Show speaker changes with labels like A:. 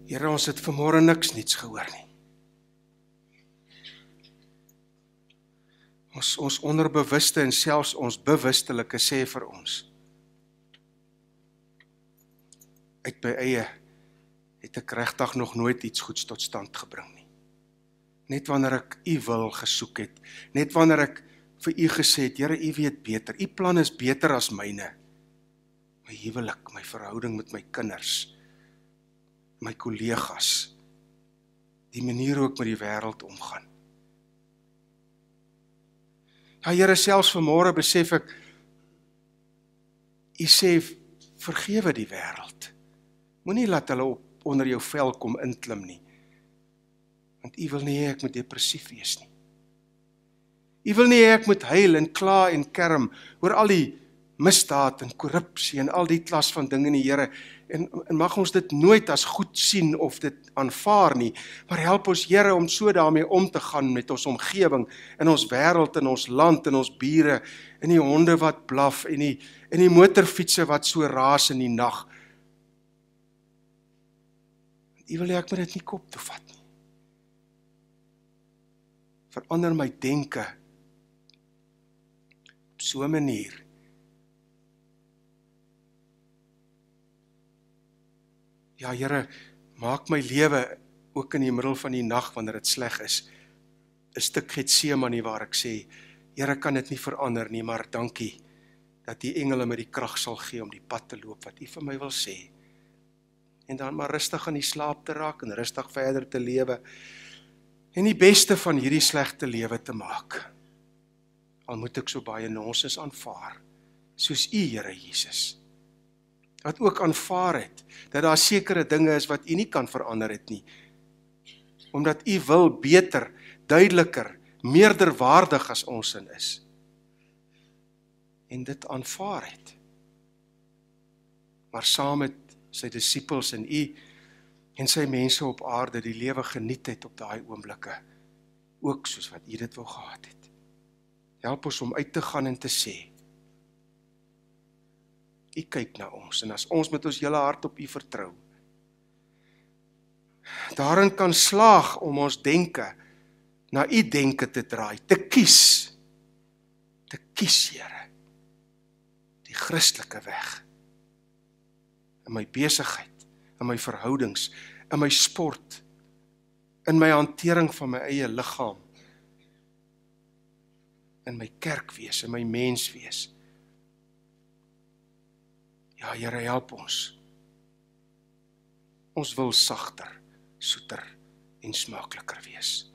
A: Here, ons het vanmôre niks niets gehoor nie. Ons onderbewuste en selfs ons bewustelike sê vir ons, uit my eie het ek regtig nog nooit iets goeds tot stand gebring nie. Net wanneer ek u wil gesoek het, net wanneer ek vir u gesê het, Here, u weet beter, u plan is beter as myne. My huwelik, my verhouding met my kinders, my kollegas, die manier hoe ek met die wêreld omgaan. Ja, Here, selfs vanmôre besef ek, u sê, vergewe die wêreld. Moenie laat hulle onder jou vel kom inklim nie. Want u wil nie hê ek moet depressief wees nie. U wil nie hê ek moet huil en kla en kerm oor al die misdaad en korrupsie en al die klas van dinge in die Here. En mag ons dit nooit as goed sien of dit aanvaar nie, maar help ons, Here, om so daarmee om te gaan met ons omgewing, in ons wêreld, in ons land, in ons bure, in die honde wat blaf, en die motorfietsse wat so raas in die nag. U wil hê ek moet dit nie kop toe vat nie. Verander my denke op so 'n manier ja, Here, maak my lewe ook in die middel van die nag wanneer dit sleg is 'n stuk Getsemane waar ek sê, Here, kan dit nie verander nie, maar dankie dat die engele my die krag sal gee om die pad te loop wat u vir my wil sê. En dan maar rustig in die slaap te raak en rustig verder te lewe en die beste van hierdie slegte lewe te maak. Al moet ek so baie nonsens aanvaar, soos u, Here Jesus, wat ook aanvaar het, dat daar sekere dinge is wat u nie kan verander het nie, omdat u wil beter, duideliker, meerderwaardig as ons in is, en dit aanvaar het, maar saam met sy disippels en u, en sy mense op aarde die lewe geniet het op daai oomblikke, ook soos wat u dit wou gehad het. Help ons om uit te gaan en te sê, u kyk na ons, en as ons met ons hele hart op u vertrou, daarin kan slaag om ons denke, na u denke te draai, te kies, Here, die Christelike weg, in my besigheid, in my verhoudings, in my sport, in my hantering van my eie liggaam, in my kerkwees, in my menswees. Ja, Here, help ons. Ons wil sagter, soeter en smaakliker wees.